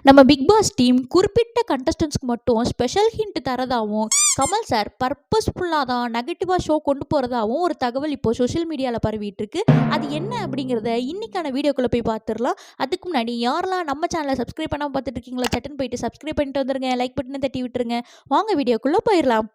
நம்ம big Boss team குறிப்பிட்ட கண்டஸ்டன்ஸ்க்கு மட்டும் ஸ்பெஷல் ஹிண்ட் தரதாகவும் கமல் சார் பர்பஸ்ஃபுல்லாக தான் நெகட்டிவாக ஷோ கொண்டு போகிறதாகவும் ஒரு தகவல் இப்போ சோஷியல் மீடியாவில் பரவிட்டு இருக்கு. அது என்ன அப்படிங்கிறத இன்னைக்கான வீடியோக்குள்ளே போய் பார்த்துடலாம். அதுக்கு முன்னாடி யாரெல்லாம் நம்ம சேனலை சப்ஸ்கிரைப் பண்ணாமல் பார்த்துட்டு இருக்கீங்களோ சட்டுன்னு போயிட்டு சப்ஸ்கிரைப் பண்ணிட்டு வந்துருங்க, லைக் பட்டனை தட்டி விட்டுருங்க. வாங்க வீடியோக்குள்ளே போயிடலாம்.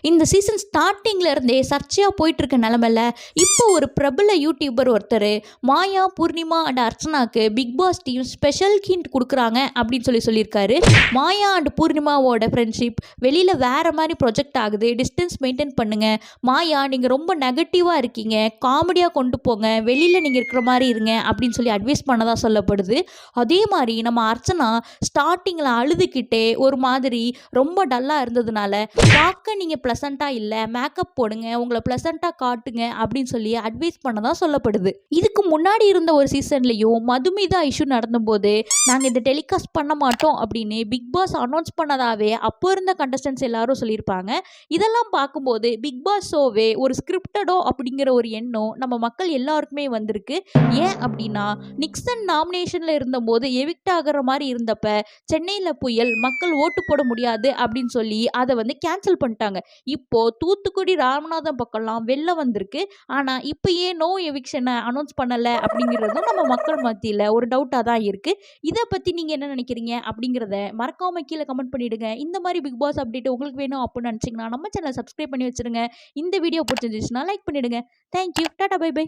இந்த சீசன் ஸ்டார்டிங்ல இருந்தே சர்ச்சையாக போயிட்டு இருக்க நிலமையில இப்போ ஒரு பிரபல யூடியூபர் ஒருத்தர் மாயா, பூர்ணிமா அண்ட் அர்ச்சனாக்கு Bigg Boss team special hint கொடுக்குறாங்க அப்படின்னு சொல்லியிருக்காரு. மாயா அண்ட் பூர்ணிமாவோட ஃப்ரெண்ட்ஷிப் வெளியில் வேற மாதிரி ப்ரொஜெக்ட் ஆகுது, டிஸ்டன்ஸ் மெயின்டைன் பண்ணுங்க. மாயா, நீங்கள் ரொம்ப நெகட்டிவாக இருக்கீங்க, காமெடியாக கொண்டு போங்க, வெளியில் நீங்கள் இருக்கிற மாதிரி இருங்க அப்படின்னு சொல்லி அட்வைஸ் பண்ணதாக சொல்லப்படுது. அதே மாதிரி நம்ம அர்ச்சனா ஸ்டார்டிங்கில் அழுதுகிட்டே ஒரு மாதிரி ரொம்ப டல்லாக இருந்ததுனால பார்க்க நீங்கள் ப்ளசண்ட்டாக இல்லை, மேக்கப் போடுங்க, உங்களை ப்ளசண்ட்டாக காட்டுங்க அப்படின்னு சொல்லி அட்வைஸ் பண்ணதான் சொல்லப்படுது. இதுக்கு முன்னாடி இருந்த ஒரு சீசன்லையும் மதுமிதா இஷ்யூ நடந்தபோது நாங்கள் இதை டெலிகாஸ்ட் பண்ண மாட்டோம் அப்படின்னு பிக் பாஸ் அனௌன்ஸ் பண்ணதாவே அப்போ இருந்த கண்டஸ்டன்ஸ் எல்லாரும் சொல்லியிருப்பாங்க. இதெல்லாம் பார்க்கும்போது பிக் பாஸ் ஷோவே ஒரு ஸ்கிரிப்டடோ அப்படிங்கிற ஒரு எண்ணம் நம்ம மக்கள் எல்லாருக்குமே வந்திருக்கு. ஏன் அப்படின்னா, நிக்சன் நாமினேஷனில் இருந்தபோது எவிக்ட் ஆகிற மாதிரி இருந்தப்ப சென்னையில் புயல், மக்கள் ஓட்டு போட முடியாது அப்படின்னு சொல்லி அதை கேன்சல் பண்ணிட்டாங்க. இப்போ தூத்துக்குடி, ராமநாதம் பக்கம்லாம் வெள்ளம் வந்திருக்கு. ஆனால் இப்போ ஏன் நோ எவிக்ஷனை அனௌன்ஸ் பண்ணலை அப்படிங்கிறதும் நம்ம மக்கள் மத்தியில் ஒரு டவுட்டாக தான் இருக்குது. இதை பற்றி நீங்கள் என்ன நினைக்கிறீங்க அப்படிங்கிறத மறக்காம கீழே கமெண்ட் பண்ணிவிடுங்க. இந்த மாதிரி பிக் பாஸ் அப்டேட் உங்களுக்கு வேணும் அப்படின்னு நினச்சிங்கன்னா நம்ம சேனலை சப்ஸ்கிரைப் பண்ணி வச்சுருங்க. இந்த வீடியோ பிடிச்சிருந்துச்சுன்னா லைக் பண்ணிவிடுங்க. Thank you, tata, bye by.